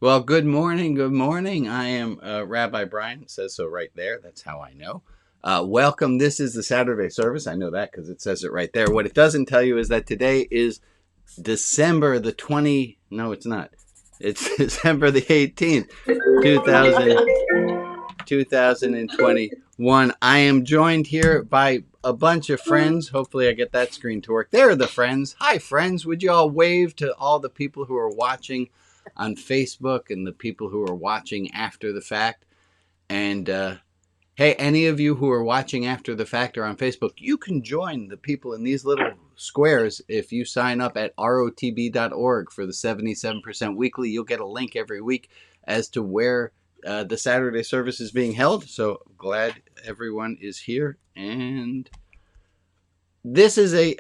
Well, good morning. Good morning. I am Rabbi Brian. It says so right there. That's how I know. Welcome. This is the Saturday service. I know that because it says it right there. What it doesn't tell you is that today is December the 20. No, it's not. It's December the 18th, 2021. I am joined here by a bunch of friends. Hopefully I get that screen to work. There are the friends. Hi, friends. Would you all wave to all the people who are watching on Facebook and the people who are watching after the fact? And hey, any of you who are watching after the fact or on Facebook, you can join the people in these little squares if you sign up at rotb.org for the 77% weekly. You'll get a link every week as to where the Saturday service is being held. So glad everyone is here. And this is a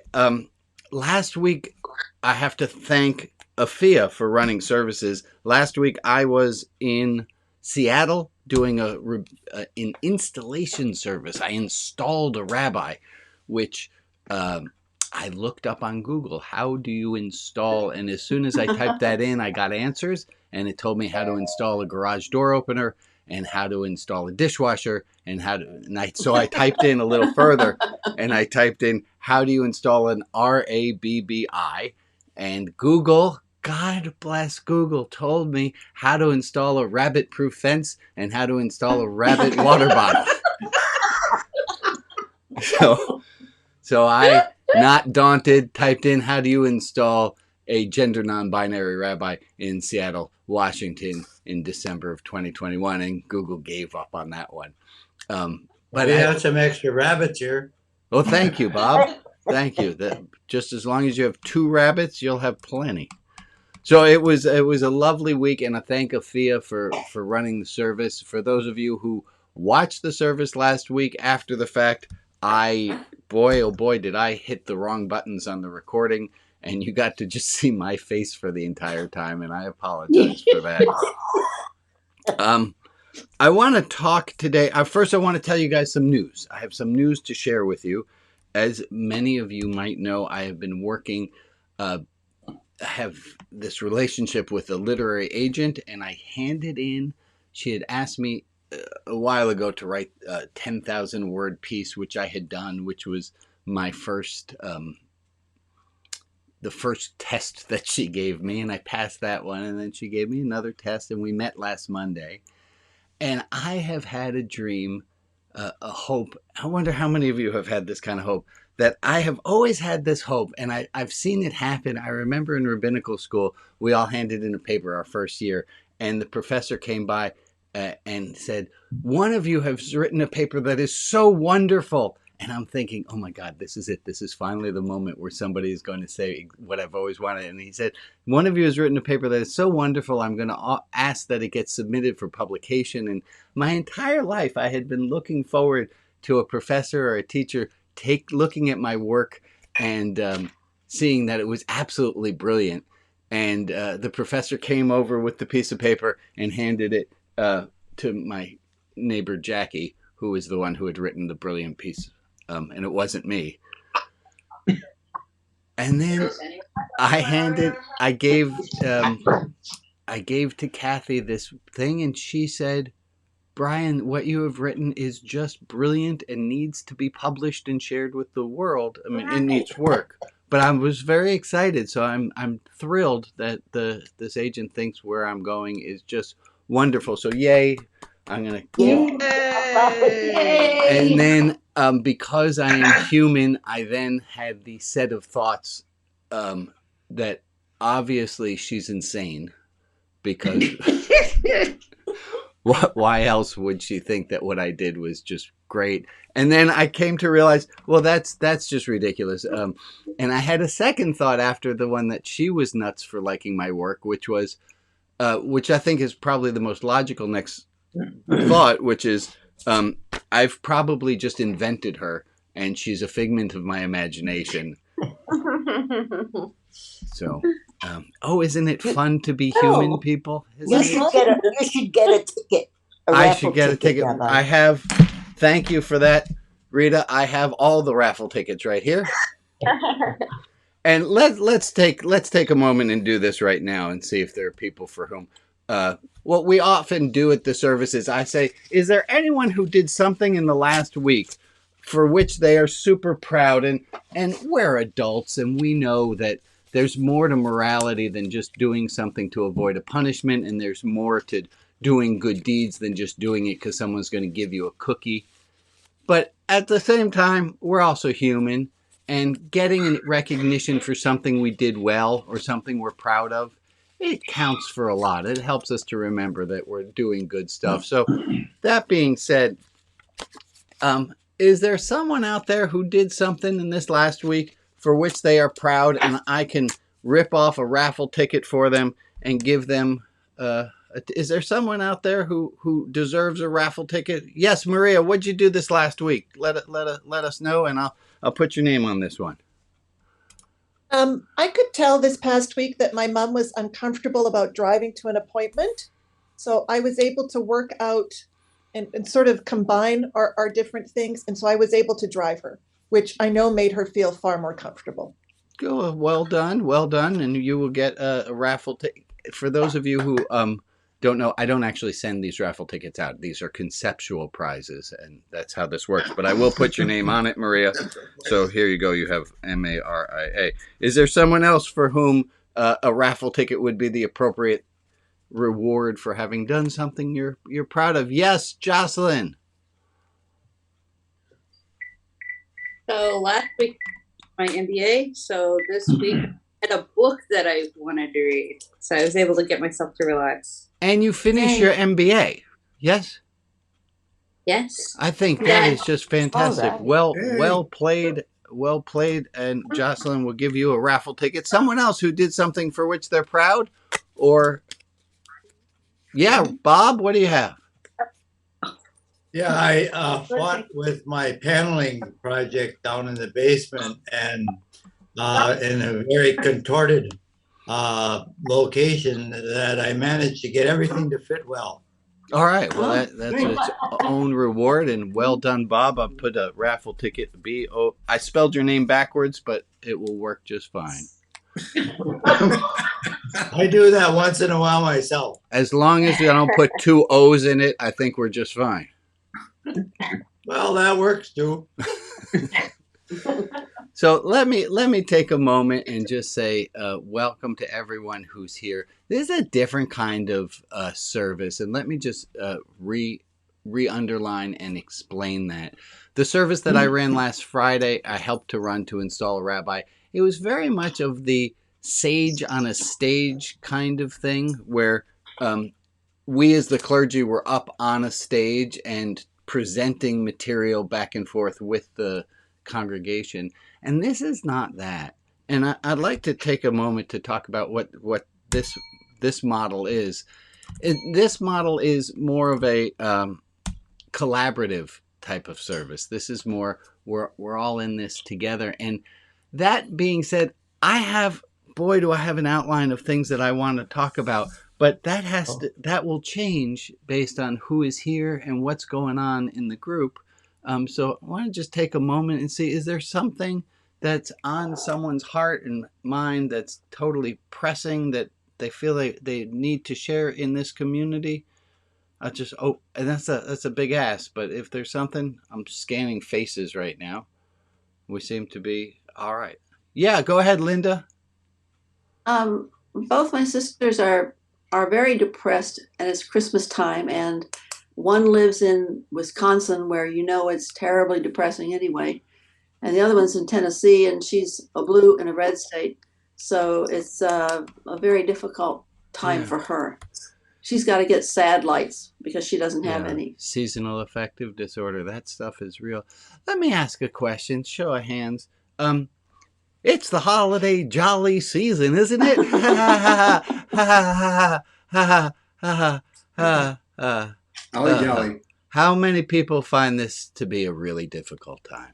last week I have to thank Afia for running services. Last week I was in Seattle doing an installation service. I installed a rabbi, which I looked up on Google. How do you install? And as soon as I typed that in, I got answers, and it told me how to install a garage door opener and how to install a dishwasher and so I typed in a little further, and I typed in how do you install an RABBI, and Google, God bless Google, told me how to install a rabbit-proof fence and how to install a rabbit water bottle. So I, not daunted, typed in how do you install a gender non-binary rabbi in Seattle, Washington in December of 2021, and Google gave up on that one. But we have some extra rabbits here. Oh, thank you, Bob. Thank you. Just as long as you have 2 rabbits, you'll have plenty. So it was a lovely week, and I thank Afia for running the service. For those of you who watched the service last week after the fact, boy, oh boy, did I hit the wrong buttons on the recording, and you got to just see my face for the entire time, and I apologize for that. I want to talk today. First, I want to tell you guys some news. I have some news to share with you. As many of you might know, I have been working, have this relationship with a literary agent, and I handed in, she had asked me a while ago to write a 10,000 word piece, which I had done, which was my first, the first test that she gave me, and I passed that one, and then she gave me another test, and we met last Monday. And I have had a dream, a hope. I wonder how many of you have had this kind of hope, that I have always had this hope, and I've seen it happen. I remember in rabbinical school, we all handed in a paper our first year, and the professor came by and said, one of you has written a paper that is so wonderful. And I'm thinking, oh my God, this is it. This is finally the moment where somebody is going to say what I've always wanted. And he said, one of you has written a paper that is so wonderful, I'm going to ask that it gets submitted for publication. And my entire life, I had been looking forward to a professor or a teacher looking at my work and seeing that it was absolutely brilliant. And the professor came over with the piece of paper and handed it to my neighbor, Jackie, who was the one who had written the brilliant piece. And it wasn't me. And then I gave to Kathy this thing, and she said, Brian, what you have written is just brilliant and needs to be published and shared with the world. I mean, it needs work. But I was very excited, so I'm thrilled that this agent thinks where I'm going is just wonderful. So yay. I'm going to give. And then because I am human, I then had the set of thoughts that obviously she's insane, because why else would she think that what I did was just great? And then I came to realize, well, that's just ridiculous. And I had a second thought after the one that she was nuts for liking my work, which I think is probably the most logical next thought, which is I've probably just invented her, and she's a figment of my imagination. So, isn't it fun to be human, people? You should get a ticket. I should get a ticket. I have. Thank you for that, Rita. I have all the raffle tickets right here. And let's take a moment and do this right now and see if there are people for whom. what we often do at the service is I say, is there anyone who did something in the last week for which they are super proud? And we're adults and we know that there's more to morality than just doing something to avoid a punishment, and there's more to doing good deeds than just doing it because someone's going to give you a cookie. But at the same time, we're also human, and getting recognition for something we did well or something we're proud of, it counts for a lot. It helps us to remember that we're doing good stuff. So that being said, is there someone out there who did something in this last week for which they are proud, and I can rip off a raffle ticket for them and give them is there someone out there who deserves a raffle ticket? Yes, Maria, what'd you do this last week? Let us know, and I'll put your name on this one. I could tell this past week that my mom was uncomfortable about driving to an appointment. So I was able to work out and sort of combine our different things. And so I was able to drive her, which I know made her feel far more comfortable. Well done. And you will get a raffle ticket. For those of you who don't know, I don't actually send these raffle tickets out. These are conceptual prizes, and that's how this works. But I will put your name on it, Maria. So here you go. You have Maria. Is there someone else for whom a raffle ticket would be the appropriate reward for having done something you're proud of? Yes, Jocelyn. So last week, my MBA. So this week, I had a book that I wanted to read. So I was able to get myself to relax. And you finished your MBA, yes? Yes. I think that is just fantastic. Right. Well played. And Jocelyn will give you a raffle ticket. Someone else who did something for which they're proud? Or, yeah, Bob, what do you have? Yeah, I fought with my paneling project down in the basement, and in a very contorted location that I managed to get everything to fit well. All right. Well, that's its own reward, and well done, Bob. I'll put a raffle ticket. I spelled your name backwards, but it will work just fine. I do that once in a while myself. As long as I don't put two O's in it, I think we're just fine. Well, that works too. So let me take a moment and just say welcome to everyone who's here. This is a different kind of service, and let me just re-underline and explain that. The service that I ran last Friday, I helped to run to install a rabbi. It was very much of the sage on a stage kind of thing, where we as the clergy were up on a stage and presenting material back and forth with the congregation. And this is not that. And I'd like to take a moment to talk about what this model is. This model is more of a collaborative type of service. This is more we're all in this together. And that being said, do I have an outline of things that I want to talk about. But that will change based on who is here and what's going on in the group. So I want to just take a moment and see, is there something that's on someone's heart and mind that's totally pressing that they feel they need to share in this community? And that's a big ask, but if there's something, I'm scanning faces right now. We seem to be all right. Yeah, go ahead, Linda. Both my sisters are very depressed, and it's Christmas time, and one lives in Wisconsin, where it's terribly depressing anyway, and the other one's in Tennessee, and she's a blue and a red state, so it's a very difficult time for her. She's got to get sad lights because she doesn't have any. Seasonal affective disorder, that stuff is real. Let me ask a question, show of hands. It's the holiday jolly season, isn't it? Jolly. How many people find this to be a really difficult time?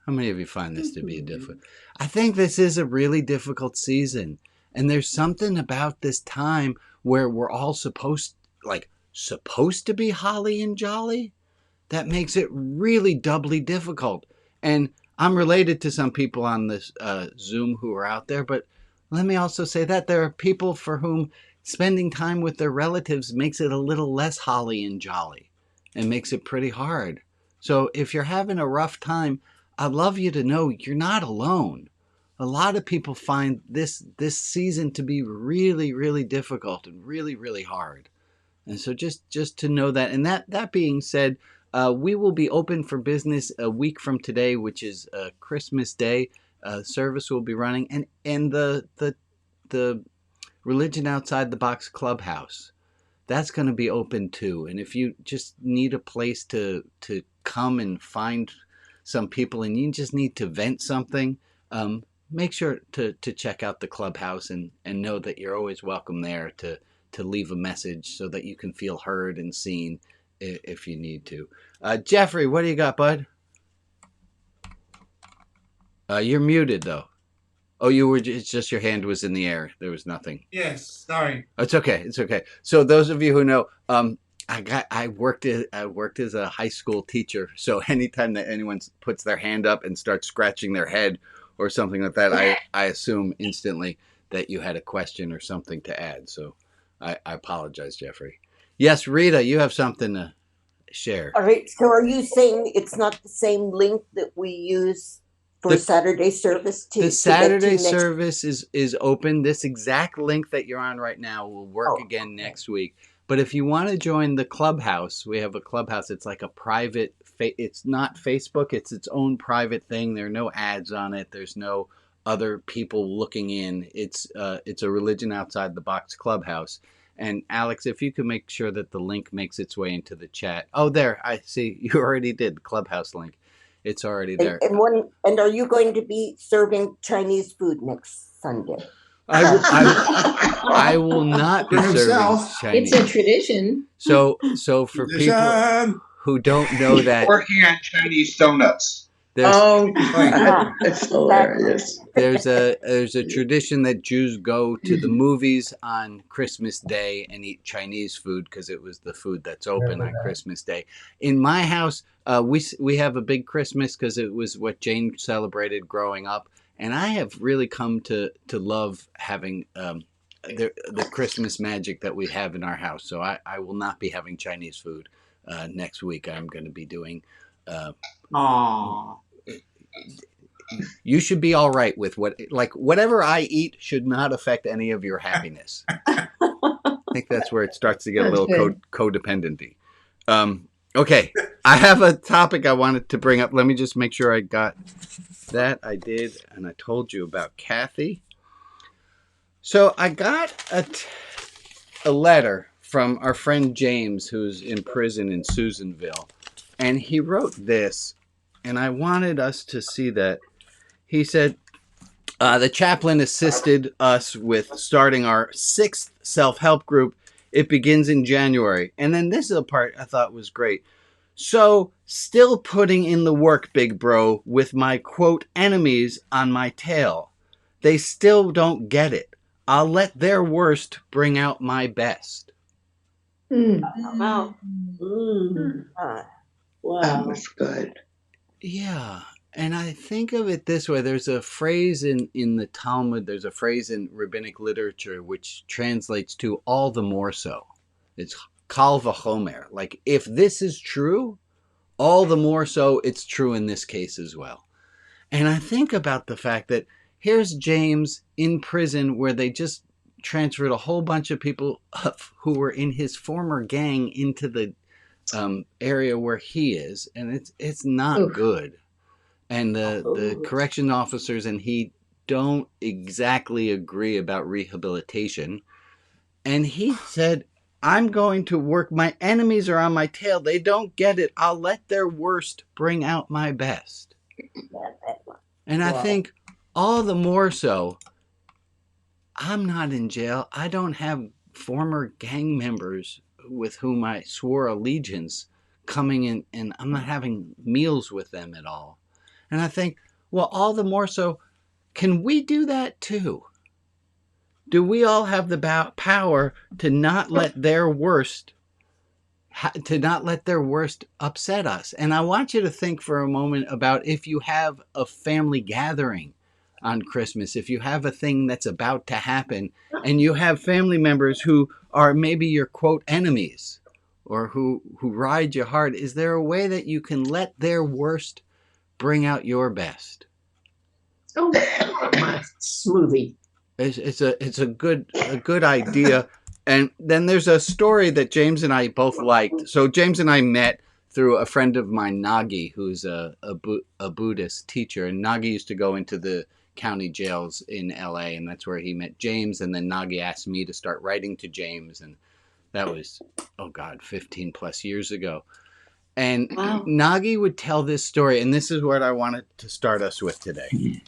How many of you find this to be difficult? I think this is a really difficult season. And there's something about this time where we're all supposed to be holly and jolly that makes it really doubly difficult. And I'm related to some people on this Zoom who are out there, but let me also say that there are people for whom spending time with their relatives makes it a little less holly and jolly and makes it pretty hard. So if you're having a rough time, I'd love you to know you're not alone. A lot of people find this season to be really, really difficult and really, really hard. And so just to know that. And that being said, we will be open for business a week from today, which is Christmas Day. Service will be running, and the Religion Outside the Box Clubhouse, that's going to be open too. And if you just need a place to come and find some people, and you just need to vent something, make sure to check out the clubhouse and know that you're always welcome there to leave a message so that you can feel heard and seen if you need to. Jeffrey, what do you got, bud? You're muted though. Oh, it's just your hand was in the air. There was nothing. Yes, sorry. It's okay. It's okay. So those of you who know, I worked as a high school teacher. So anytime that anyone puts their hand up and starts scratching their head or something like that, I assume instantly that you had a question or something to add. So I apologize, Jeffrey. Yes, Rita, you have something to share. All right. So are you saying it's not the same link that we use for Saturday service? The Saturday service is open. This exact link that you're on right now will work again next week. But if you want to join the clubhouse, we have a clubhouse. It's like a private, it's not Facebook. It's its own private thing. There are no ads on it. There's no other people looking in. It's a Religion Outside the Box clubhouse. And Alex, if you could make sure that the link makes its way into the chat. Oh, there, I see. You already did the clubhouse link. It's already there. And are you going to be serving Chinese food next Sunday? I will not be serving Chinese. It's a tradition. So for people who don't know that, Working on Chinese donuts. That's hilarious. There's a tradition that Jews go to the movies on Christmas Day and eat Chinese food because it was the food that's open on Christmas Day. In my house, we have a big Christmas because it was what Jane celebrated growing up, and I have really come to love having the Christmas magic that we have in our house. So I will not be having Chinese food next week. I'm going to be doing. You should be all right with whatever I eat should not affect any of your happiness. I think that's where it starts to get a little codependency. Okay, I have a topic I wanted to bring up. Let me just make sure I got that. I did, and I told you about Kathy. So I got a letter from our friend James, who's in prison in Susanville, and he wrote this, and I wanted us to see that. He said, the chaplain assisted us with starting our 6th self-help group. It begins in January. And then this is a part I thought was great. So, still putting in the work, big bro, with my, quote, enemies on my tail. They still don't get it. I'll let their worst bring out my best. Wow. Wow. That was good. Yeah. And I think of it this way. There's a phrase in the Talmud, there's a phrase in rabbinic literature which translates to all the more so. It's kal v'chomer. Like, if this is true, all the more so it's true in this case as well. And I think about the fact that here's James in prison where they just transferred a whole bunch of people who were in his former gang into the area where he is. And it's not good. And the correction officers and he don't exactly agree about rehabilitation. And he said, I'm going to work. My enemies are on my tail. They don't get it. I'll let their worst bring out my best. And I think all the more so, I'm not in jail. I don't have former gang members with whom I swore allegiance coming in, and I'm not having meals with them at all. And I think, well, all the more so, can we do that too? Do we all have the power to not let their worst upset us? And I want you to think for a moment about if you have a family gathering on Christmas, if you have a thing that's about to happen and you have family members who are maybe your quote enemies or who ride you hard, is there a way that you can let their worst bring out your best? Oh, my smoothie. It's a good idea. And then there's a story that James and I both liked. So James and I met through a friend of mine, Nagi, who's a Buddhist teacher. And Nagi used to go into the county jails in LA, and that's where he met James. And then Nagi asked me to start writing to James, and that was, 15 plus years ago. And Wow. Nagi would tell this story, and this is what I wanted to start us with today.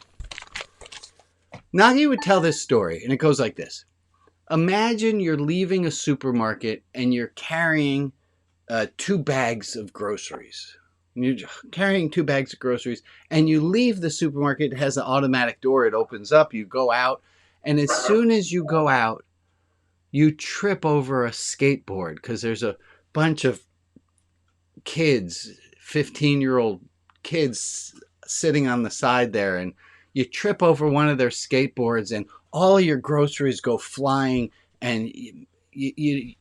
Nagi would tell this story, and it goes like this. Imagine you're leaving a supermarket and you're carrying 2 bags of groceries. You're carrying 2 bags of groceries, and you leave the supermarket. It has an automatic door. It opens up. You go out, and as soon as you go out, you trip over a skateboard because there's a bunch of kids, 15-year-old kids sitting on the side there, and you trip over one of their skateboards and all your groceries go flying, and you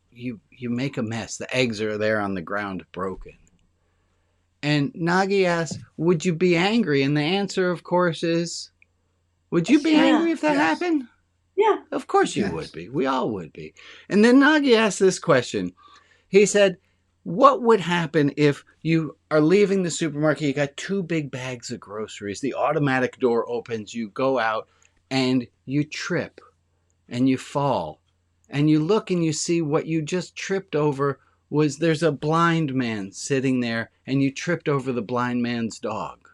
make a mess. The eggs are there on the ground broken. And Nagi asks, would you be angry? And the answer, of course, is, would you be angry if that happened? Yeah. Of course you would be. We all would be. And then Nagi asked this question. He said, what would happen if you are leaving the supermarket, you got 2 big bags of groceries, the automatic door opens, you go out, and you trip, and you fall, and you look and you see what you just tripped over was there's a blind man sitting there, and you tripped over the blind man's dog.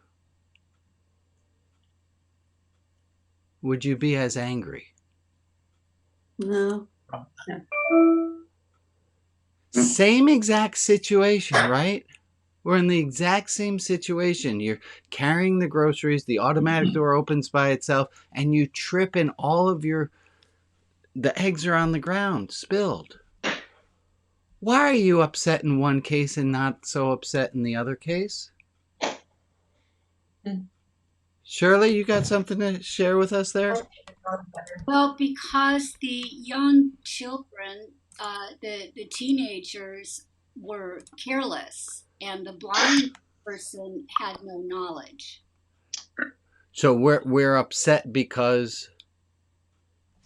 Would you be as angry? No. Same exact situation, right? We're in the exact same situation. You're carrying the groceries, the automatic door opens by itself, and you trip and all of the eggs are on the ground, spilled. Why are you upset in one case and not so upset in the other case? Shirley, you got something to share with us there? Well, because the young children, the teenagers were careless, and the blind person had no knowledge. So we're upset because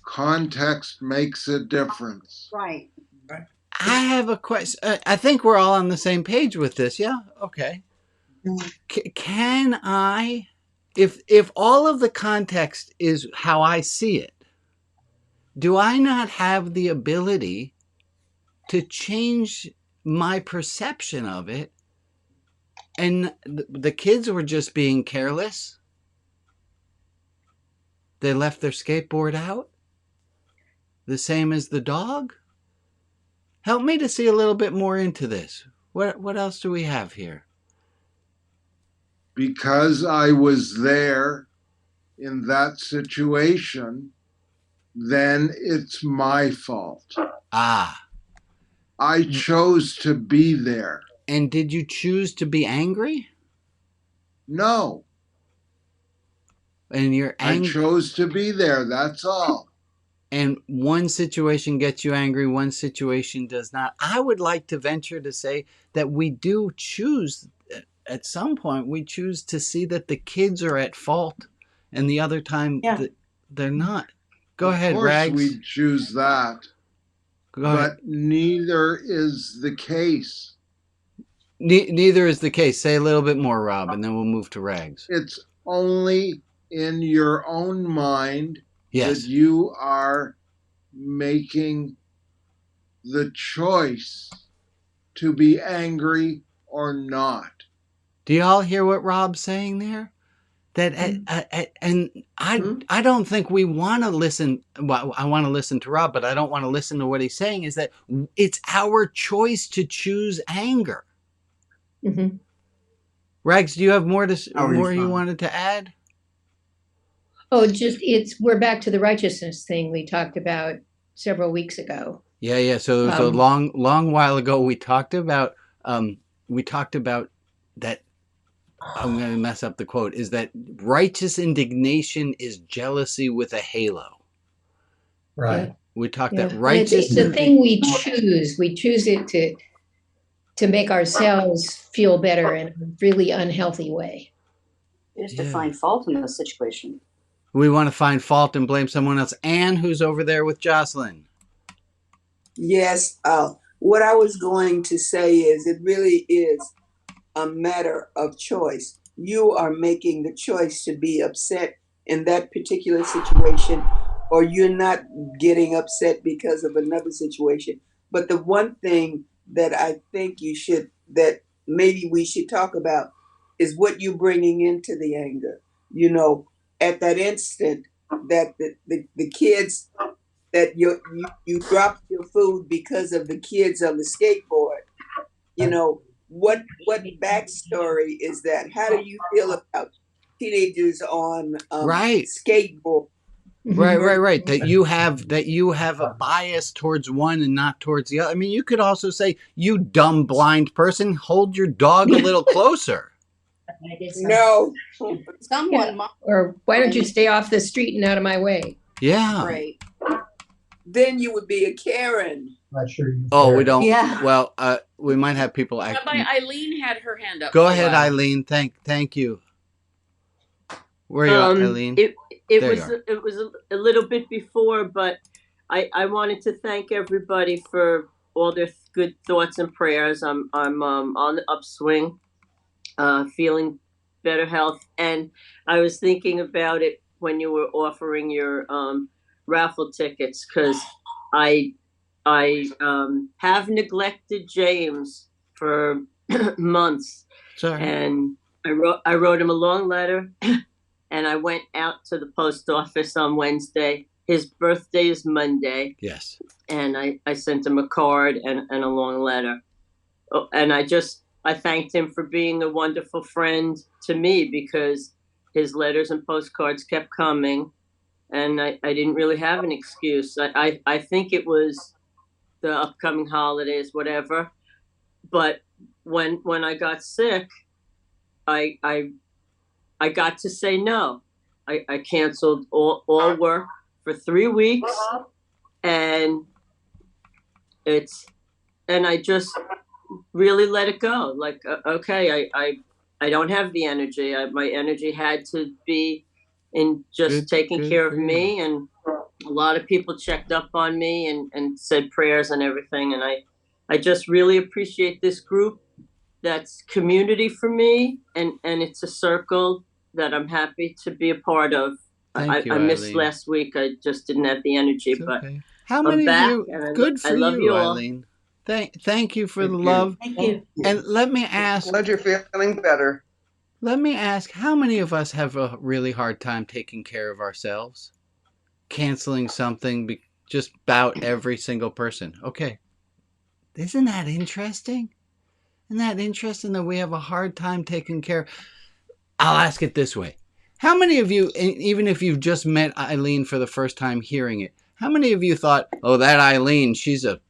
context makes a difference. Right. I have a question. I think we're all on the same page with this. Yeah. Okay. Can I, if all of the context is how I see it, do I not have the ability to change my perception of it? And the kids were just being careless. They left their skateboard out. The same as the dog. Help me to see a little bit more into this. What else do we have here? Because I was there in that situation, then it's my fault. Ah. I chose to be there. And did you choose to be angry? No. And you're angry. I chose to be there, that's all. And one situation gets you angry, one situation does not. I would like to venture to say that we do choose, at some point, we choose to see that the kids are at fault, and the other time they're not. Go ahead, Rags. Of course we choose that. Go ahead. But neither is the case. Neither is the case. Say a little bit more, Rob, and then we'll move to Rags. It's only in your own mind that you are making the choice to be angry or not. Do you all hear what Rob's saying there? That and I don't think we want to listen. Well, I want to listen to Rob, but I don't want to listen to what he's saying. Is that it's our choice to choose anger. Mm-hmm. Rags, do you have more you wanted to add? Oh, we're back to the righteousness thing we talked about several weeks ago. Yeah. So there was a long while ago we talked about that I'm going to mess up the quote, is that righteous indignation is jealousy with a halo. Right. We talked Yeah. that And it's righteous. the thing we choose it to make ourselves feel better in a really unhealthy way. Is to find fault in the situation. We want to find fault and blame someone else. Anne, who's over there with Jocelyn. Yes. What I was going to say is it really is a matter of choice. You are making the choice to be upset in that particular situation, or you're not getting upset because of another situation. But the one thing that I think that maybe we should talk about is what you're bringing into the anger. You know, at that instant that the kids that you dropped your food because of the kids on the skateboard. You know, what backstory is that? How do you feel about teenagers on Right. skateboard? Right. That you have a bias towards one and not towards the other. I mean, you could also say, you dumb blind person, hold your dog a little closer. No. Someone Or why don't you stay off the street and out of my way? Yeah. Right. Then you would be a Karen. Not sure. Oh, we don't. Yeah. Well, we might have people act. Rabbi Eileen had her hand up. Go ahead, Eileen. Thank you. Where are you, Eileen? It was a little bit before, but I wanted to thank everybody for all their good thoughts and prayers. I'm on the upswing, feeling better health, and I was thinking about it when you were offering your raffle tickets, because I have neglected James for months. Sorry. And I wrote him a long letter, and I went out to the post office on Wednesday. His birthday is Monday. Yes. And I sent him a card and a long letter. Oh, and I thanked him for being a wonderful friend to me, because his letters and postcards kept coming, and I didn't really have an excuse. I think it was the upcoming holidays, whatever. But when I got sick, I got to say no. I canceled all work for 3 weeks, and I just really let it go. Like, okay, I don't have the energy. My energy had to be in just taking care of me, and a lot of people checked up on me and said prayers and everything, and I just really appreciate this group. That's community for me, and it's a circle that I'm happy to be a part of. Thank you, I missed Eileen. last week. I just didn't have the energy, but okay. How many I'm back, of you? and Good for I love you all. Eileen. Thank you for the you. love. Thank you. And let me ask. Glad you're feeling better. Let me ask, how many of us have a really hard time taking care of ourselves? Canceling something, just about every single person. Okay. Isn't that interesting? Isn't that interesting that we have a hard time taking care? I'll ask it this way. How many of you, even if you've just met Eileen for the first time hearing it, how many of you thought, oh, that Eileen, she's a,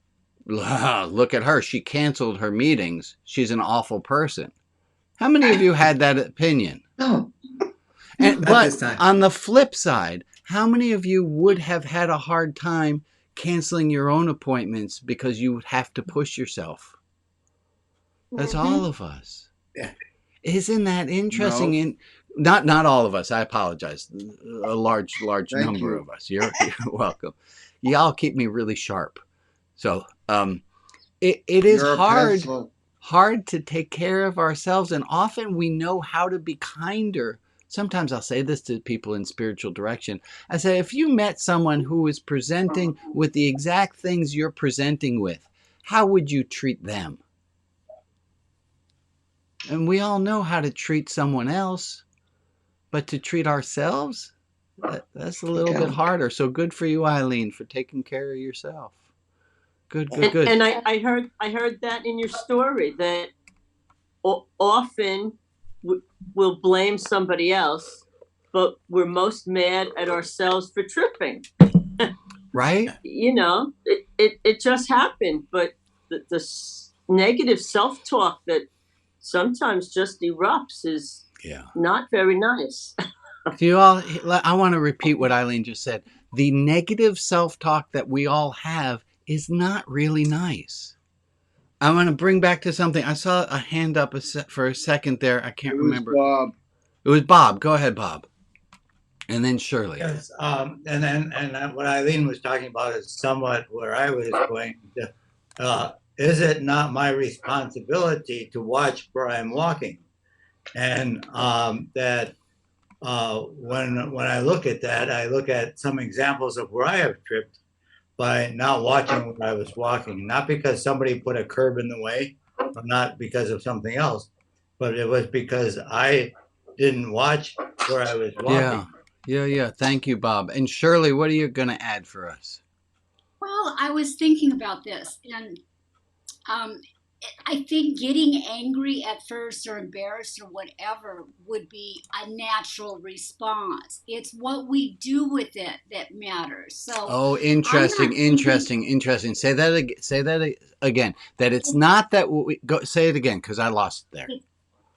look at her. She canceled her meetings. She's an awful person. How many of you had that opinion? No. But on the flip side, how many of you would have had a hard time canceling your own appointments because you would have to push yourself? That's all of us. Yeah. Isn't that interesting? No. Not all of us. I apologize. A large Thank number you. of us. You're welcome. Y'all keep me really sharp. So it is You're a pencil. hard to take care of ourselves, and often we know how to be kinder. Sometimes I'll say this to people in spiritual direction. I say, if you met someone who is presenting with the exact things you're presenting with, how would you treat them? And we all know how to treat someone else, but to treat ourselves, that's a little bit harder. So good for you, Eileen, for taking care of yourself. Good. And I heard that in your story, that often we'll blame somebody else, but we're most mad at ourselves for tripping. Right? You know, it just happened, but the negative self-talk that sometimes just erupts is Yeah. not very nice. Do you all? I want to repeat what Eileen just said. The negative self-talk that we all have is not really nice. I'm going to bring back to something. I saw a hand up for a second there. I can't remember. Bob. It was Bob. Go ahead, Bob. And then Shirley. Yes, and what Eileen was talking about is somewhat where I was going to. Is it not my responsibility to watch where I'm walking? And that when I look at that, I look at some examples of where I have tripped by not watching where I was walking, not because somebody put a curb in the way, or not because of something else, but it was because I didn't watch where I was walking. Yeah. Thank you, Bob. And Shirley, what are you going to add for us? Well, I was thinking about this, and I think getting angry at first or embarrassed or whatever would be a natural response. It's what we do with it that matters. So, oh, interesting. Say that again. That it's not that we go. Say it again, because I lost it there.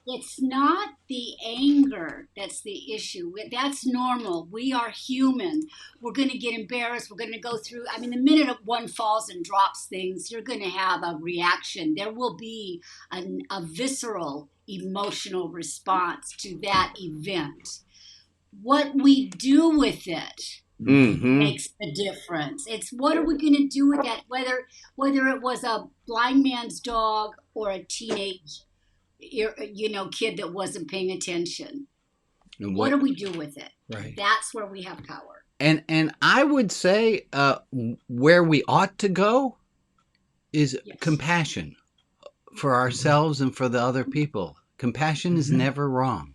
It's not the anger that's the issue. That's normal. We are human. We're going to get embarrassed. We're going to go through. I mean, the minute one falls and drops things, you're going to have a reaction. There will be a visceral emotional response to that event. What we do with it makes the difference. It's what are we going to do with that? Whether it was a blind man's dog or a teenage kid that wasn't paying attention. What do we do with it? Right. That's where we have power. And I would say where we ought to go is compassion for ourselves and for the other people. Compassion is never wrong.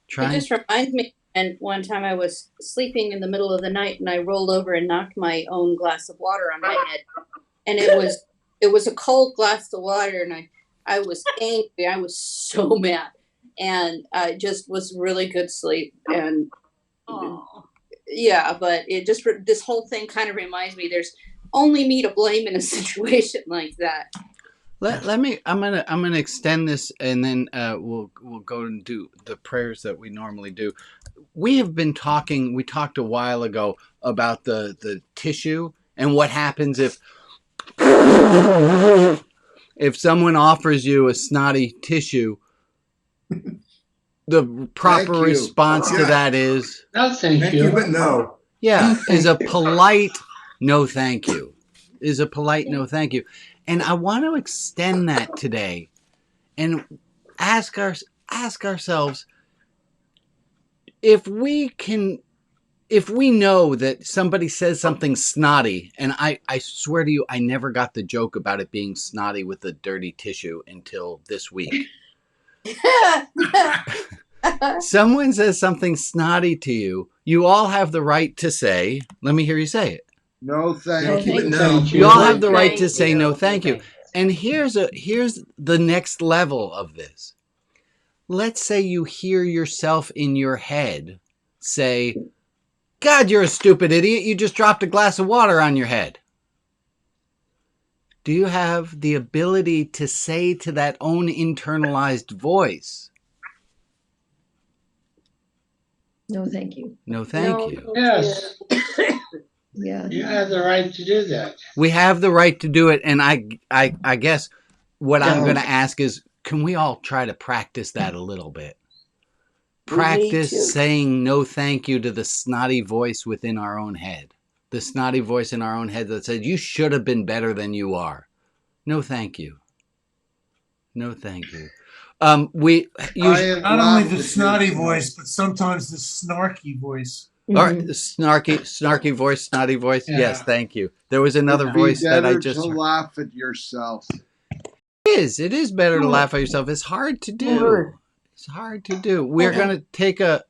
It just reminds me, and one time I was sleeping in the middle of the night and I rolled over and knocked my own glass of water on my head. And it was a cold glass of water, and I was angry. I was so mad, and I just was really good sleep. And yeah, but it just this whole thing kind of reminds me there's only me to blame in a situation like that. Let me. I'm gonna extend this, and then we'll go and do the prayers that we normally do. We have been talking. We talked a while ago about the tissue and what happens if someone offers you a snotty tissue. The proper response to that is no, thank you, but no. Yeah, is a polite no, thank you. Is a polite no, thank you. And I want to extend that today and ask ourselves if we know that somebody says something snotty, and I swear to you, I never got the joke about it being snotty with the dirty tissue until this week. Someone says something snotty to you, you all have the right to say, let me hear you say it. No, thank you. No. You all have the right to say no, thank you. And here's the next level of this. Let's say you hear yourself in your head say, God, you're a stupid idiot. You just dropped a glass of water on your head. Do you have the ability to say to that own internalized voice, no, thank you. No, thank you. Yes. Yeah. You have the right to do that. We have the right to do it. And I guess what I'm going to ask is, can we all try to practice that a little bit? Practice saying no thank you to the snotty voice within our own head. The snotty voice in our own head that said, you should have been better than you are. No thank you. No thank you. We usually, not only the snotty voice, but sometimes the snarky voice. All right, snarky voice, snotty voice. Yeah. Yes, thank you. There was another voice that I just to laugh at yourself. It is better to laugh at yourself. It's hard to do. It's hard to do. We're going to take a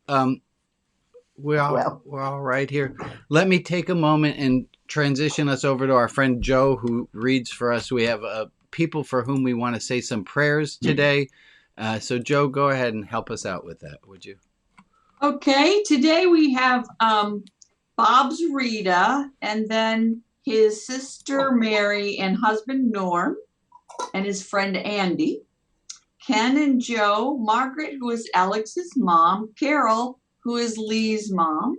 we're all right here. Let me take a moment and transition us over to our friend Joe, who reads for us. We have people for whom we want to say some prayers today. So Joe, go ahead and help us out with that, would you? Okay, today we have Bob's Rita, and then his sister Mary and husband Norm, and his friend Andy. Ken and Joe, Margaret, who is Alex's mom, Carol, who is Lee's mom,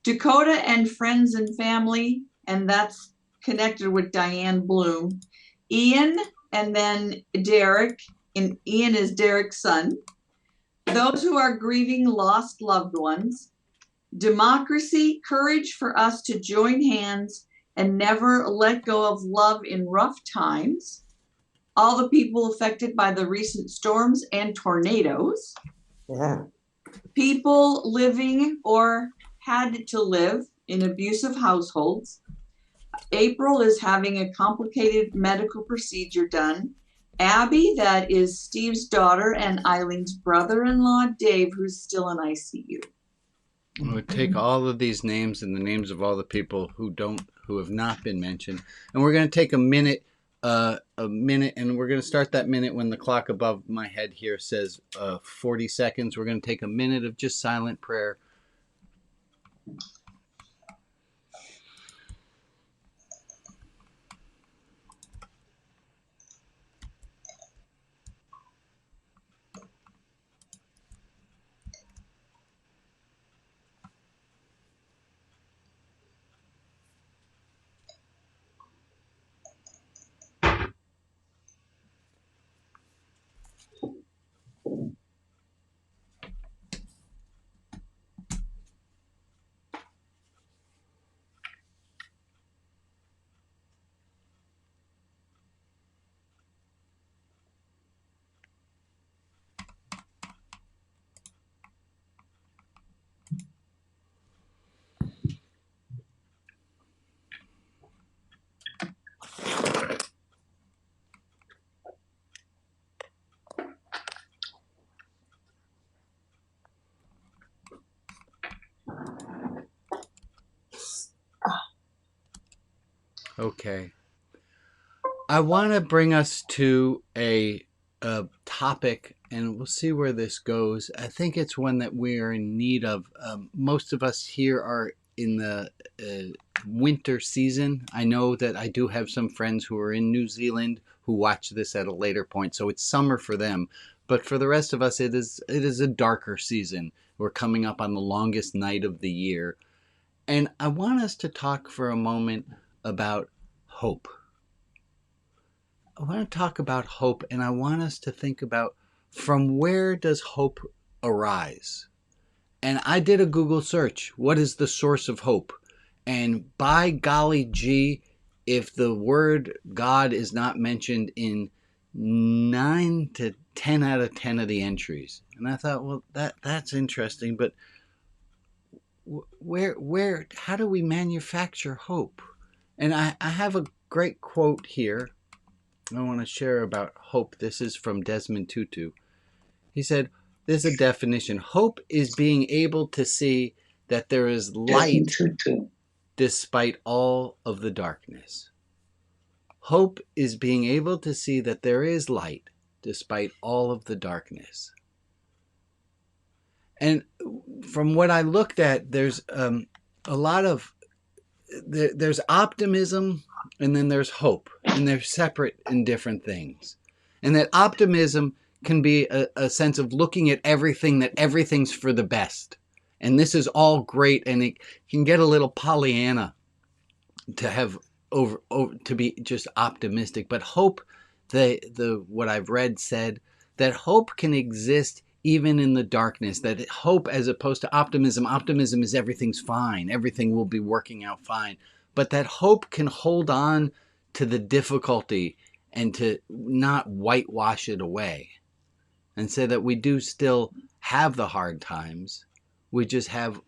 Dakota and friends and family, and that's connected with Diane Bloom, Ian, and then Derek, and Ian is Derek's son, those who are grieving lost loved ones, democracy, courage for us to join hands and never let go of love in rough times, all the people affected by the recent storms and tornadoes, people living or had to live in abusive households. April is having a complicated medical procedure done. Abby, that is Steve's daughter, and Eileen's brother-in-law, Dave, who's still in ICU. We'll take all of these names and the names of all the people who have not been mentioned, and we're going to take a minute, and we're going to start that minute when the clock above my head here says 40 seconds. We're going to take a minute of just silent prayer. Okay. I want to bring us to a topic, and we'll see where this goes. I think it's one that we are in need of. Most of us here are in the winter season. I know that I do have some friends who are in New Zealand who watch this at a later point, so it's summer for them. But for the rest of us, it is a darker season. We're coming up on the longest night of the year. And I want us to talk for a moment about hope. I want to talk about hope, and I want us to think about, from where does hope arise? And I did a Google search. What is the source of hope? And by golly gee, if the word God is not mentioned in 9 to 10 out of 10 of the entries. And I thought, well, that's interesting, but how do we manufacture hope? And I have a great quote here I want to share about hope. This is from Desmond Tutu. He said, there's a definition. Hope is being able to see that there is light despite all of the darkness. Hope is being able to see that there is light despite all of the darkness. And from what I looked at, there's a lot of, there's optimism and then there's hope, and they're separate and different things. And that optimism can be a sense of looking at everything, that everything's for the best. And this is all great, and it can get a little Pollyanna to have to be just optimistic. But hope, what I've read said that hope can exist even in the darkness, that hope, as opposed to optimism is everything's fine, everything will be working out fine. But that hope can hold on to the difficulty and to not whitewash it away, and say that we do still have the hard times. We just have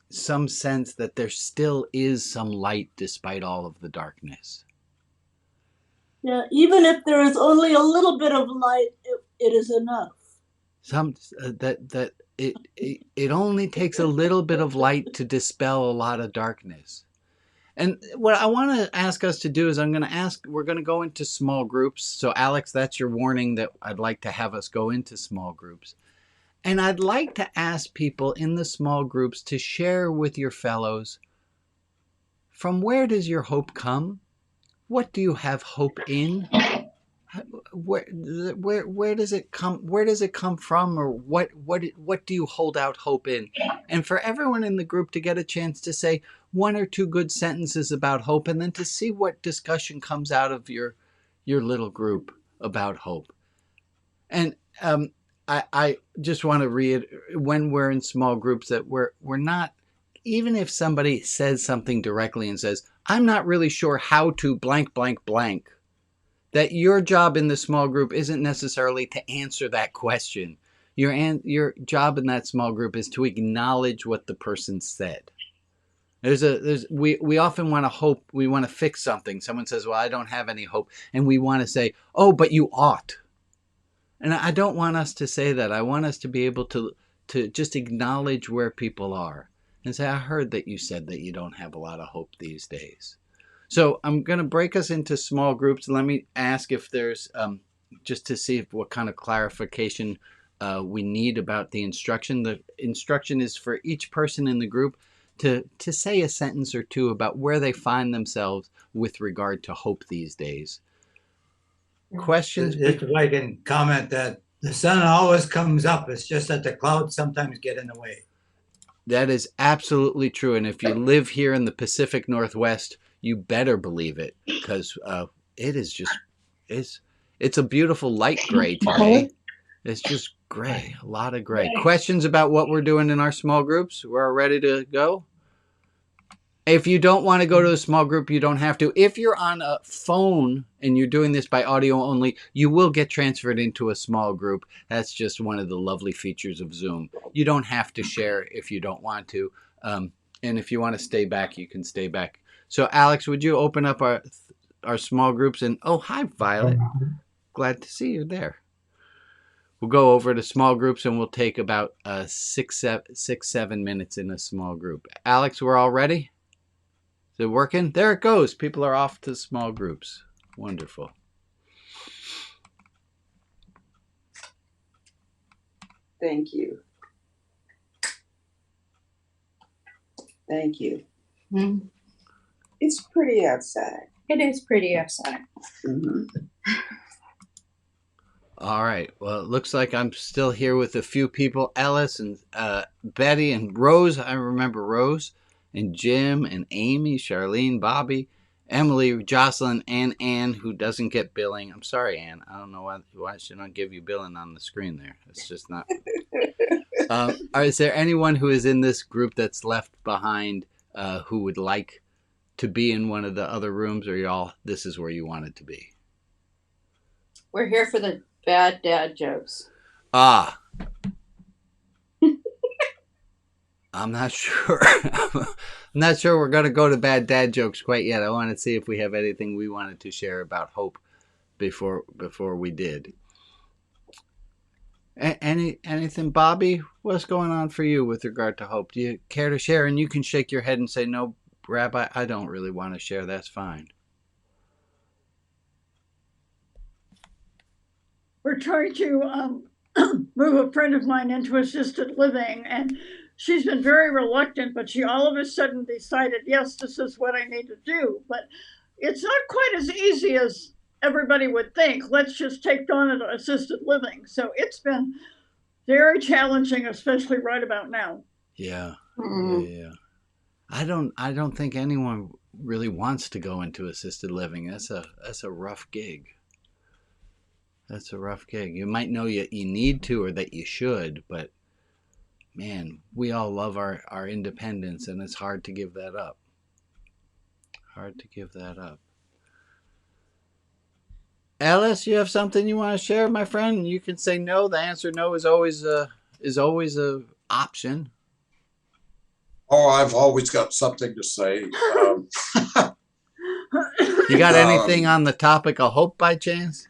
some sense that there still is some light despite all of the darkness. Yeah, even if there is only a little bit of light, it is enough. It only takes a little bit of light to dispel a lot of darkness. And what I want to ask us to do is we're going to go into small groups. So Alex, that's your warning that I'd like to have us go into small groups. And I'd like to ask people in the small groups to share with your fellows, from where does your hope come? What do you have hope in? where does it come? Where does it come from, or what do you hold out hope in? And for everyone in the group to get a chance to say one or two good sentences about hope, and then to see what discussion comes out of your little group about hope. And I just want to reiterate, when we're in small groups, that we're not, even if somebody says something directly and says, I'm not really sure how to blank, blank, blank, that your job in the small group isn't necessarily to answer that question. Your job in that small group is to acknowledge what the person said. We often want to hope, we want to fix something. Someone says, well, I don't have any hope. And we want to say, oh, but you ought. And I don't want us to say that. I want us to be able to just acknowledge where people are and say, I heard that you said that you don't have a lot of hope these days. So I'm going to break us into small groups. Let me ask if there's, just to see what kind of clarification we need about the instruction. The instruction is for each person in the group to say a sentence or two about where they find themselves with regard to hope these days. Questions? If I can comment that the sun always comes up. It's just that the clouds sometimes get in the way. That is absolutely true. And if you live here in the Pacific Northwest, you better believe it, because it is just, it's a beautiful light gray today. It's just gray, a lot of gray. Questions about what we're doing in our small groups? We're all ready to go? If you don't want to go to a small group, you don't have to. If you're on a phone and you're doing this by audio only, you will get transferred into a small group. That's just one of the lovely features of Zoom. You don't have to share if you don't want to. And if you want to stay back, you can stay back. So, Alex, would you open up our small groups? And, oh, hi, Violet. Glad to see you there. We'll go over to small groups, and we'll take about 6-7 minutes in a small group. Alex, we're all ready? Is it working? There it goes. People are off to small groups. Wonderful. Thank you. Thank you. Mm-hmm. It's pretty outside. It is pretty outside. Mm-hmm. All right. Well, it looks like I'm still here with a few people. Ellis and Betty and Rose. I remember Rose. And Jim and Amy, Charlene, Bobby, Emily, Jocelyn, and Ann, who doesn't get billing. I'm sorry, Ann. I don't know why she don't give you billing on the screen there. It's just not. Is there anyone who is in this group that's left behind who would like to be in one of the other rooms, or y'all, this is where you wanted to be? We're here for the bad dad jokes. Ah. I'm not sure. I'm not sure we're going to go to bad dad jokes quite yet. I want to see if we have anything we wanted to share about hope before we did. Anything, Bobby? What's going on for you with regard to hope? Do you care to share? And you can shake your head and say, no, Rabbi, I don't really want to share. That's fine. We're trying to move a friend of mine into assisted living, and she's been very reluctant, but she all of a sudden decided, yes, this is what I need to do. But it's not quite as easy as everybody would think. Let's just take on an assisted living. So it's been very challenging, especially right about now. Yeah. Yeah. I don't think anyone really wants to go into assisted living. That's a rough gig. That's a rough gig. You might know you need to, or that you should, but man, we all love our independence, and it's hard to give that up. Hard to give that up. Alice, you have something you want to share, my friend? You can say no. The answer no is always a option. Oh, I've always got something to say. You got anything on the topic of hope by chance?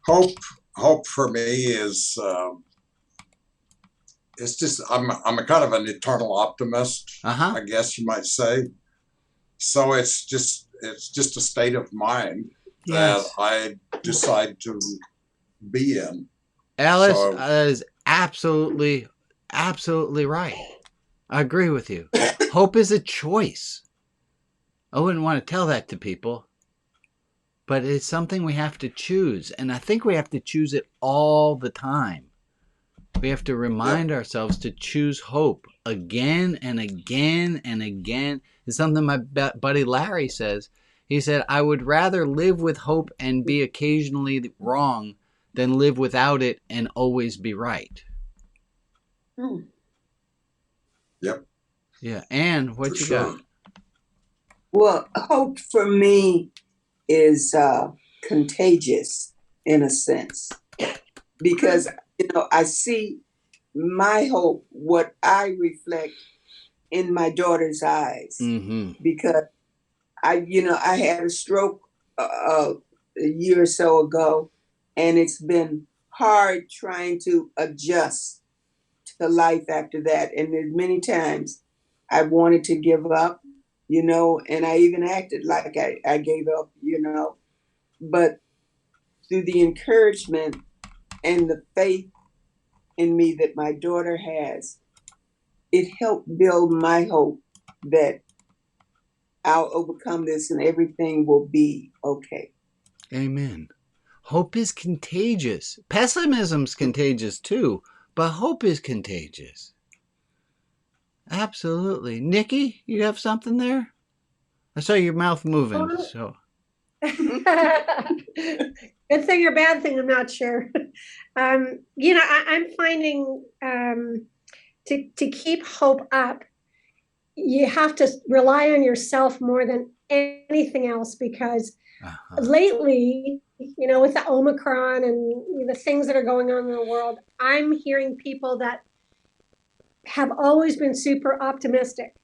Hope for me is it's just I'm a kind of an eternal optimist, I guess you might say. So it's just a state of mind that I decide to be in. Alice, that is absolutely right. I agree with you. Hope is a choice. I wouldn't want to tell that to people, but it's something we have to choose. And I think we have to choose it all the time. We have to remind ourselves to choose hope again and again and again. It's something my buddy Larry says. He said, I would rather live with hope and be occasionally wrong than live without it and always be right. Yep. Yeah. Anne, what you got? Well, hope for me is contagious in a sense, because I see my hope, what I reflect in my daughter's eyes, because I had a stroke a year or so ago, and it's been hard trying to adjust to life after that. And there's many times I wanted to give up, and I even acted like I gave up, but through the encouragement and the faith in me that my daughter has, it helped build my hope that I'll overcome this and everything will be okay. Amen. Hope is contagious. Pessimism's contagious too, but hope is contagious. Absolutely. Nikki, you have something there? I saw your mouth moving. So. Good thing or bad thing, I'm not sure. I'm finding to keep hope up, you have to rely on yourself more than anything else, because lately, with the Omicron and the things that are going on in the world, I'm hearing people that have always been super optimistic.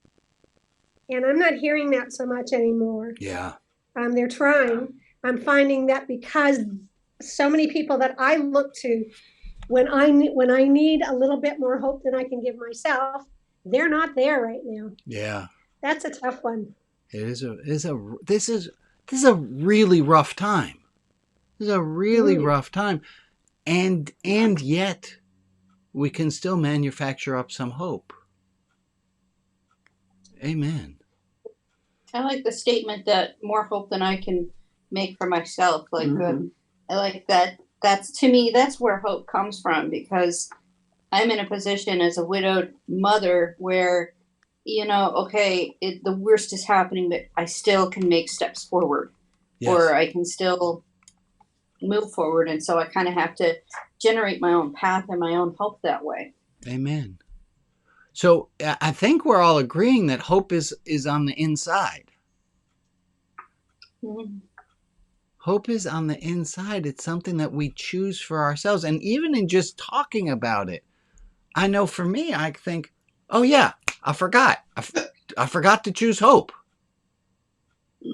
And I'm not hearing that so much anymore. Yeah. They're trying. I'm finding that because so many people that I look to when I need a little bit more hope than I can give myself, they're not there right now. Yeah. This is a tough one. This is a really rough time. This is a really rough time. And yet we can still manufacture up some hope. Amen. I like the statement that more hope than I can make for myself. I like that. That's, to me, that's where hope comes from, because I'm in a position as a widowed mother where, the worst is happening, but I still can make steps forward, or I can still move forward. And so I kind of have to generate my own path and my own hope that way. Amen. So I think we're all agreeing that hope is on the inside. Mm-hmm. Hope is on the inside. It's something that we choose for ourselves. And even in just talking about it, I know for me, I think, oh yeah, I forgot. I forgot to choose hope.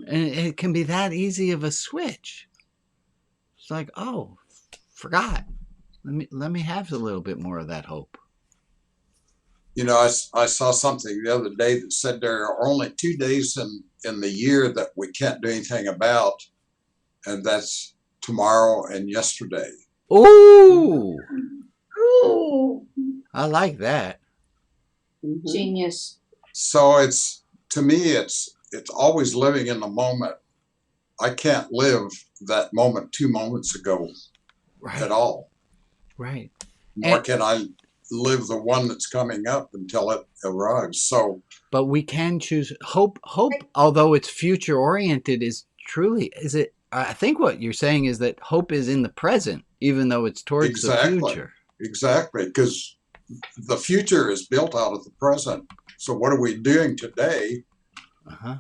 And it can be that easy of a switch. It's like, oh, forgot. Let me have a little bit more of that hope. I saw something the other day that said there are only 2 days in the year that we can't do anything about, and that's tomorrow and yesterday. Ooh. Ooh. I like that. Genius. So to me, it's always living in the moment. I can't live that moment 2 moments ago at all. Right. Nor can I live the one that's coming up until it arrives. But we can choose hope. Hope, although it's future oriented, I think what you're saying is that hope is in the present, even though it's towards the future. Exactly, because the future is built out of the present. So what are we doing today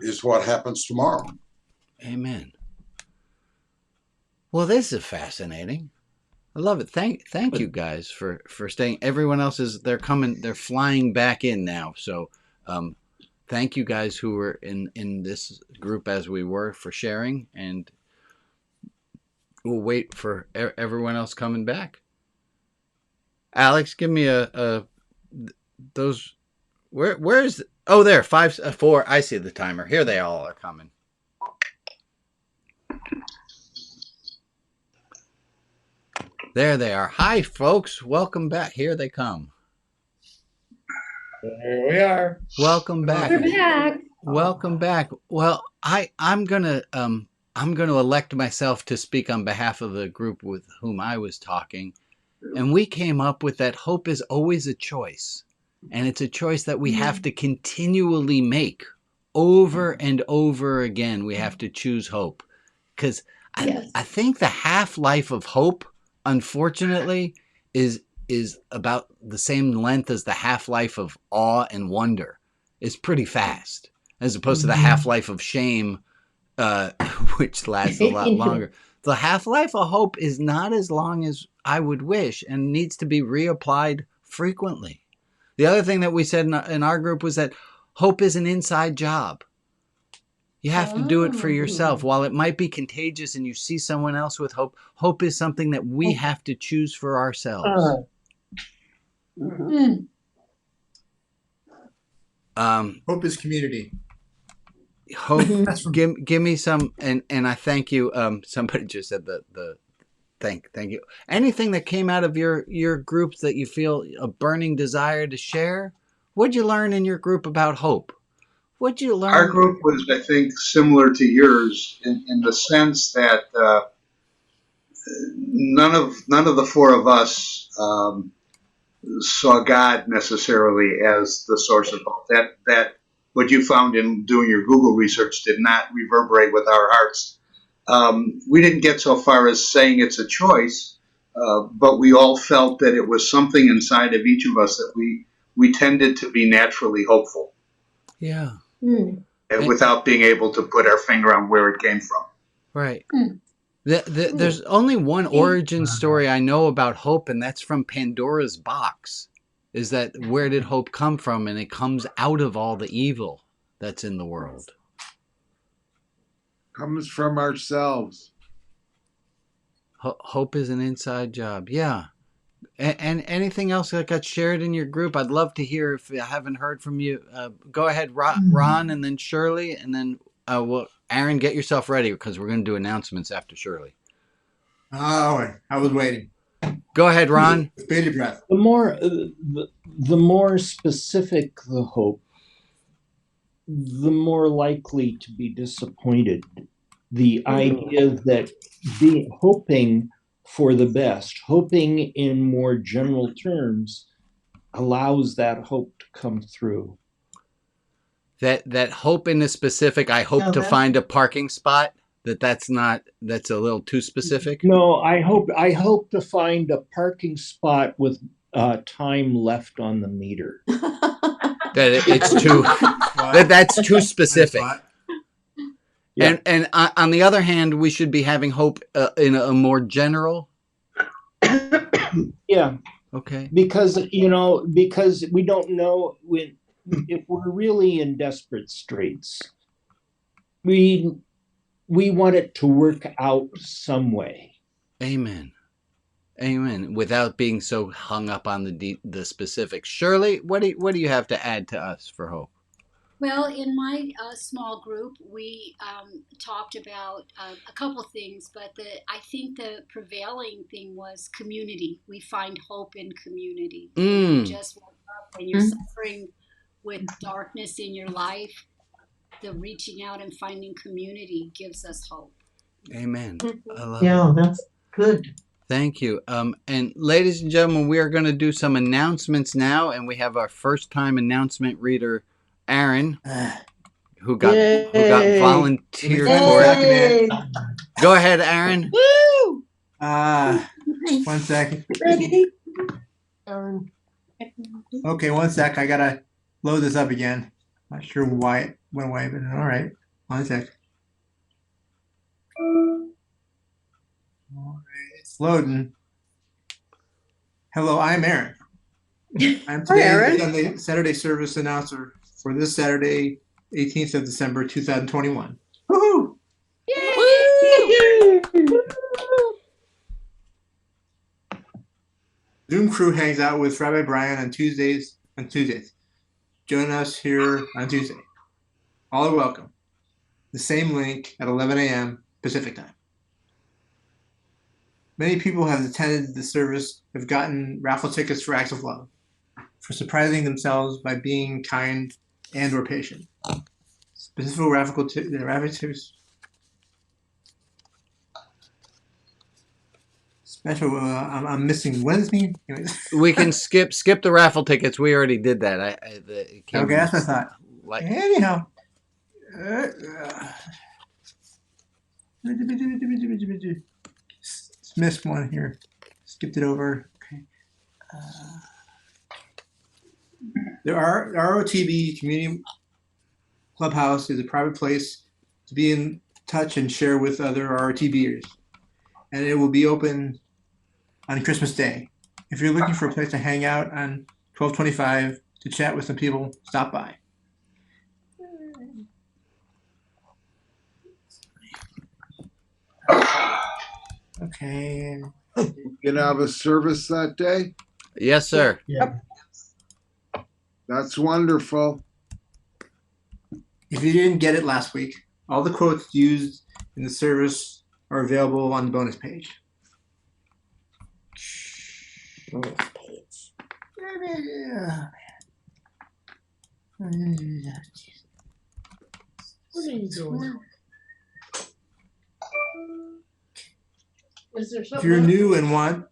is what happens tomorrow. Amen. Well, this is fascinating. I love it. Thank you guys for staying. Everyone else they're flying back in now. So thank you guys who were in this group as we were for sharing, and we'll wait for everyone else coming back. Alex, give me those. Where's there 5 4. I see the timer. Here they all are coming. There they are. Hi, folks. Welcome back. Here they come. Here we are. Welcome back. We're back. Welcome back. Well, I'm gonna I'm going to elect myself to speak on behalf of the group with whom I was talking. And we came up with that hope is always a choice. And it's a choice that we have to continually make over and over again. We have to choose hope. Because I think the half-life of hope, unfortunately, is about the same length as the half-life of awe and wonder. It's pretty fast, as opposed to the half-life of shame, which lasts a lot longer. The half-life of hope is not as long as I would wish and needs to be reapplied frequently. The other thing that we said in our group was that hope is an inside job. You have to do it for yourself. While it might be contagious and you see someone else with hope, hope is something that we have to choose for ourselves. Hope is community. Hope. Give me some, and I thank you. Somebody just said the thank you. Anything that came out of your groups that you feel a burning desire to share? What'd you learn in your group about hope? What'd you learn? Our group was, I think, similar to yours in the sense that none of the four of us saw God necessarily as the source of hope. That what you found in doing your Google research did not reverberate with our hearts. We didn't get so far as saying it's a choice, but we all felt that it was something inside of each of us that we tended to be naturally hopeful. Yeah. Without being able to put our finger on where it came from. Right. There's only one origin story I know about hope, and that's from Pandora's box. Is that where did hope come from? And it comes out of all the evil that's in the world. Comes from ourselves. Hope is an inside job. Yeah. And anything else that got shared in your group? I'd love to hear. If I haven't heard from you, go ahead, Ron, and then Shirley, and then Aaron, get yourself ready because we're going to do announcements after Shirley. Oh, I was waiting. Go ahead, Ron. Bated breath. The more specific the hope, the more likely to be disappointed. The idea that hoping for the best, hoping in more general terms, allows that hope to come through. That hope in the specific, I hope to find a parking spot, that's a little too specific? No, I hope to find a parking spot with time left on the meter. That's too specific. Yeah. And on the other hand, we should be having hope in a more general. Yeah. Okay. Because we don't know if we're really in desperate straits. We want it to work out some way. Amen. Without being so hung up on the specifics. Shirley, what do you have to add to us for hope? Well, in my small group, we talked about a couple things, but I think the prevailing thing was community. We find hope in community. You just woke up when you're suffering with darkness in your life. The reaching out and finding community gives us hope. Amen. I love it. That's good. Thank you. And ladies and gentlemen, we are going to do some announcements now, and we have our first-time announcement reader, Aaron, who got volunteered for it. Go ahead, Aaron. Woo! 1 second. Ready? Aaron. Okay, 1 sec. I gotta load this up again. Not sure why it went away, but all right. 1 sec. All right, it's loading. Hello, I'm Aaron. I'm today's Saturday service announcer for this Saturday, 18th of December, 2021. Woohoo! Yay! Zoom crew hangs out with Rabbi Brian on Tuesdays. Join us here on Tuesday. All are welcome. The same link at 11 a.m. Pacific time. Many people have attended the service, have gotten raffle tickets for acts of love, for surprising themselves by being kind and or patient. Specific raffle tickets special. I'm missing. What does this mean? We can skip the raffle tickets. We already did that. Okay, that's what I thought. Like, anyhow. Missed one here. Skipped it over. Okay. The ROTB Community Clubhouse is a private place to be in touch and share with other ROTBers. And it will be open on Christmas Day. If you're looking for a place to hang out on 1225 to chat with some people, stop by. Okay. You gonna have a service that day? Yes, sir. Yeah. That's wonderful. If you didn't get it last week, all the quotes used in the service are available on the bonus page. Bonus page. What are you doing? Is there If something? you're new and want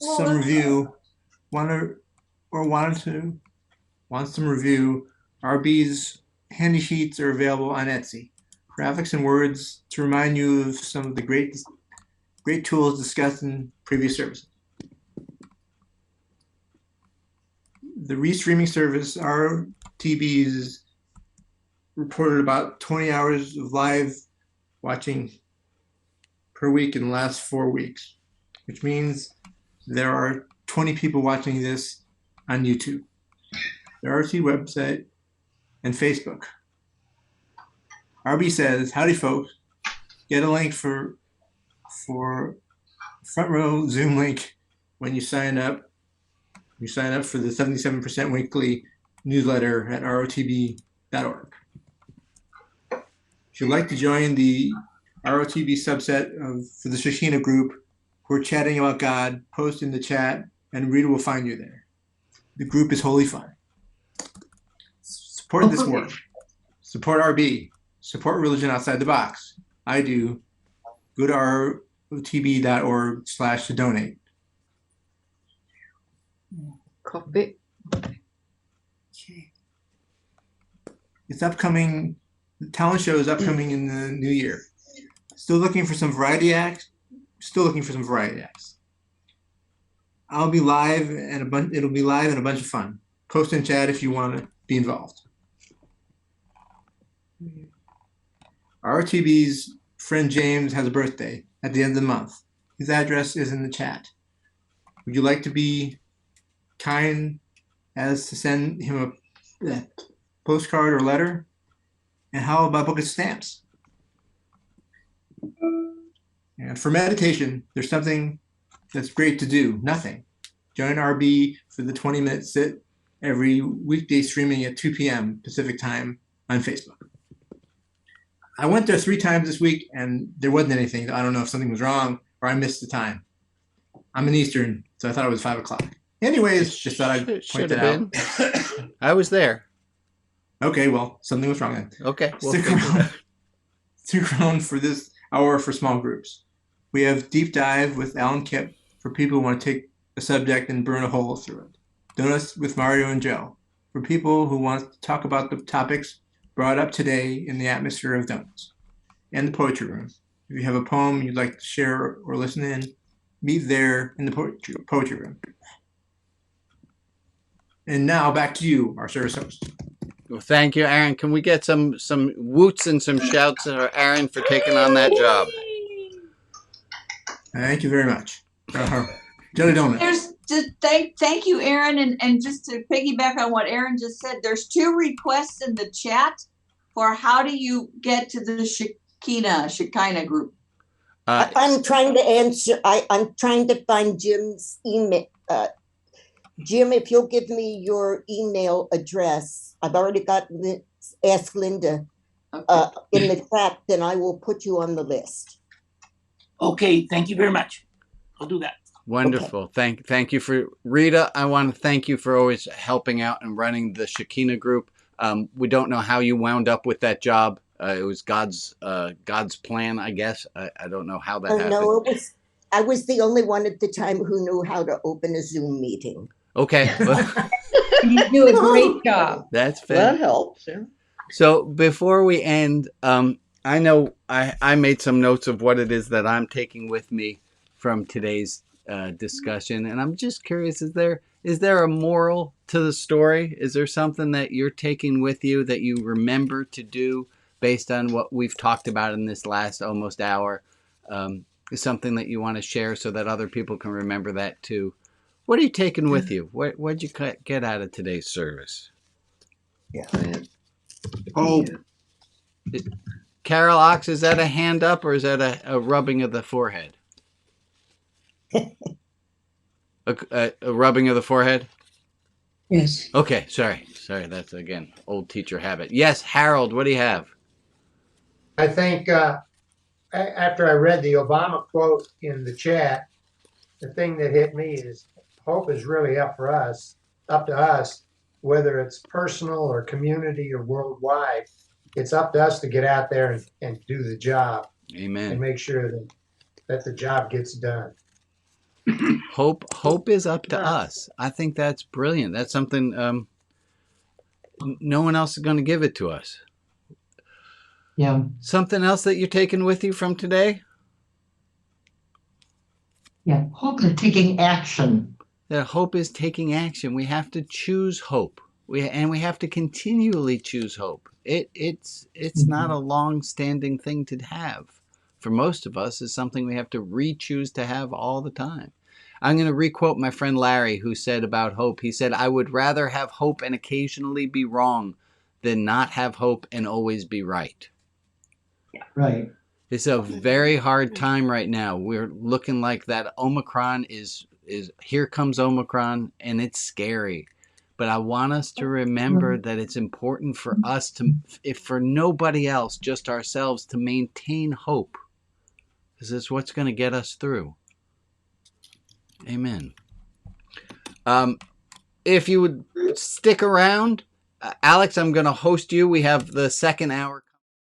some review, want some review, RB's handy sheets are available on Etsy. Graphics and words to remind you of some of the great tools discussed in previous services. The restreaming service, RTB's reported about 20 hours of live watching per week in the last 4 weeks, which means there are 20 people watching this on YouTube, the RT website, and Facebook. RB says, howdy folks, get a link for front row Zoom link when you sign up. You sign up for the 77% weekly newsletter at rotb.org. If you'd like to join the ROTB subset for the Shekinah group who are chatting about God, post in the chat and Rita will find you there. The group is wholly fun. Support this work. Support RB. Support religion outside the box. I do. Go to rotb.org/donate. Copy. Okay. It's upcoming. The talent show is upcoming in the new year. Still looking for some variety acts. I'll be live and it'll be live and a bunch of fun. Post in chat if you want to be involved. RTB's friend James has a birthday at the end of the month. His address is in the chat. Would you like to be kind as to send him a postcard or letter? And how about book of stamps? And for meditation, there's something that's great to do. Nothing. Join RB for the 20-minute sit every weekday streaming at 2 p.m. Pacific time on Facebook. I went there 3 times this week and there wasn't anything. I don't know if something was wrong or I missed the time. I'm in Eastern, so I thought it was 5 o'clock. Anyways, just thought I'd point that out. I was there. Okay, well, something was wrong then. Okay. Stick around for this hour for small groups. We have Deep Dive with Alan Kipp for people who want to take a subject and burn a hole through it. Donuts with Mario and Joe for people who want to talk about the topics brought up today in the atmosphere of donuts. And the Poetry Room. If you have a poem you'd like to share or listen in, meet there in the Poetry Room. And now back to you, our service host. Well, thank you, Aaron. Can we get some woots and some shouts for Aaron for taking on that job? Thank you very much. Jelly Donut. There's just thank you, Aaron, and just to piggyback on what Aaron just said, there's 2 requests in the chat for how do you get to the Shekinah group. I'm trying to answer. I'm trying to find Jim's email. Jim, if you'll give me your email address, I've already got Ask Linda in the chat, then I will put you on the list. Okay, thank you very much. I'll do that. Wonderful. Okay. Thank you for Rita. I want to thank you for always helping out and running the Shekinah group. We don't know how you wound up with that job. It was God's plan, I guess. I don't know how that happened. No, I was the only one at the time who knew how to open a Zoom meeting. Okay. You do a great job. That's fair. That helps. Yeah. So before we end, I know I made some notes of what it is that I'm taking with me from today's discussion, and I'm just curious: is there a moral to the story? Is there something that you're taking with you that you remember to do based on what we've talked about in this last almost hour? Is something that you want to share so that other people can remember that too? What are you taking with you? What'd you get out of today's service? Yeah. Oh, Carol Ox, is that a hand up or is that a rubbing of the forehead? a rubbing of the forehead? Yes. Okay, sorry. That's, again, old teacher habit. Yes, Harold, what do you have? I think after I read the Obama quote in the chat, the thing that hit me is hope is really up to us, whether it's personal or community or worldwide. It's up to us to get out there and do the job. Amen. And make sure that the job gets done. Hope is up to us. I think that's brilliant. That's something no one else is going to give it to us. Yeah. Something else that you're taking with you from today? Yeah, hope is taking action. That hope is taking action. We have to choose hope. We have to continually choose hope. It's not a long-standing thing to have. For most of us, it's something we have to re-choose to have all the time. I'm going to re-quote my friend Larry, who said about hope. He said, "I would rather have hope and occasionally be wrong than not have hope and always be right." Yeah, right. It's a very hard time right now. We're looking like that Omicron is here comes Omicron, and it's scary. But I want us to remember that it's important for us to, if for nobody else, just ourselves, to maintain hope. Because it's what's going to get us through. Amen. If you would stick around, Alex, I'm going to host you. We have the second hour.